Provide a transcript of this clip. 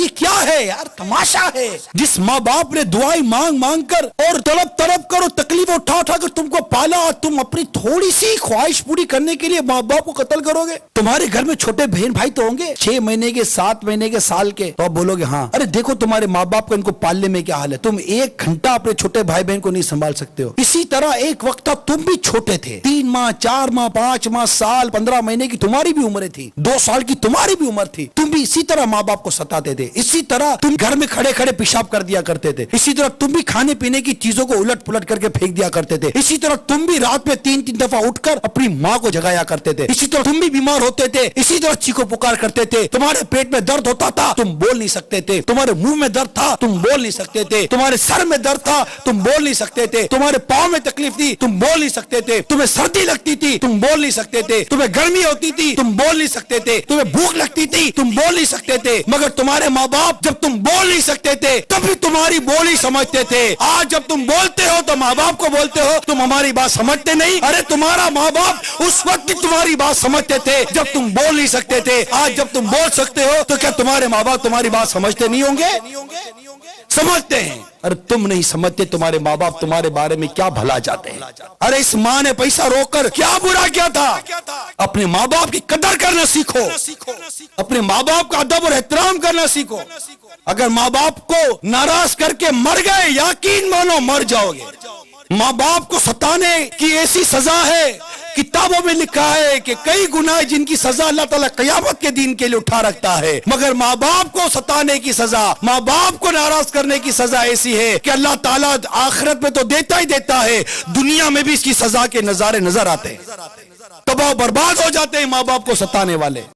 ये क्या है यार, तमाशा है। जिस माँ बाप ने दुआएं मांग मांग कर और तड़प तड़प कर और तकलीफ उठा उठा कर तुमको पाला, और तुम अपनी थोड़ी सी ख्वाहिश पूरी करने के लिए माँ बाप को कत्ल करोगे। तुम्हारे घर में छोटे बहन भाई तो होंगे, 6 महीने के, 7 महीने के, साल के, तो आप बोलोगे हाँ अरे देखो तुम्हारे माँ बाप का इनको पालने में क्या हाल है, तुम 1 घंटा अपने छोटे भाई बहन को नहीं संभाल सकते हो। इसी तरह एक वक्त तुम भी छोटे थे, 3 माह, 4 माह, 5 माह, साल, 15 महीने की तुम्हारी भी उम्र थी, 2 साल की तुम्हारी भी उम्र थी। तुम भी इसी तरह माँ बाप को सताते थे, इसी तरह तुम घर में खड़े खड़े पेशाब कर दिया करते थे, इसी तरह तुम भी खाने पीने की चीजों को उलट पुलट करके फेंक दिया करते थे, इसी तरह तुम भी रात में 3-3 दफा उठकर अपनी माँ को जगाया करते थे, इसी तरह तुम भी बीमार होते थे, इसी तरह चीखो पुकार करते थे। तुम्हारे पेट में दर्द होता था, तुम बोल नहीं सकते थे, तुम्हारे मुंह में दर्द था, तुम बोल नहीं सकते थे, तुम्हारे सर में दर्द था, तुम बोल नहीं सकते थे, तुम्हारे पाँव में तकलीफ थी, तुम बोल नहीं सकते थे, तुम्हें सर्दी लगती थी, तुम बोल नहीं सकते थे, तुम्हें गर्मी होती थी, तुम बोल नहीं सकते थे, तुम्हें भूख लगती थी, तुम बोल नहीं सकते थे। मगर तुम्हारे माँ बाप जब तुम बोल नहीं सकते थे तब भी तुम्हारी बोली समझते थे। आज जब तुम बोलते हो तो माँ बाप को बोलते हो तुम हमारी बात समझते नहीं। अरे तुम्हारा माँ बाप उस वक्त तुम्हारी बात समझते थे जब तुम बोल नहीं सकते थे। आज जब तुम बोल सकते हो तो क्या तुम्हारे माँ बाप तुम्हारी बात समझते नहीं होंगे? समझते हैं। अरे तुम नहीं समझते तुम्हारे माँ बाप तुम्हारे बारे में क्या भला चाहते हैं। अरे इस माँ ने पैसा रोककर क्या बुरा किया था? अपने माँ बाप की कदर करना सीखो, अपने माँ बाप का अदब और एहतराम करना सीखो। अगर माँ बाप को नाराज करके मर गए, यकीन मानो मर जाओगे। माँ बाप को सताने की ऐसी सजा है, किताबों में लिखा है कि कई गुनाह जिनकी सजा अल्लाह ताला क़यामत के दिन के लिए उठा रखता है, मगर माँ बाप को सताने की सजा, माँ बाप को नाराज करने की सजा ऐसी है कि अल्लाह ताला आखिरत में तो देता ही देता है, दुनिया में भी इसकी सजा के नजारे नजर आते हैं। तबाह बर्बाद हो जाते हैं माँ बाप को सताने वाले।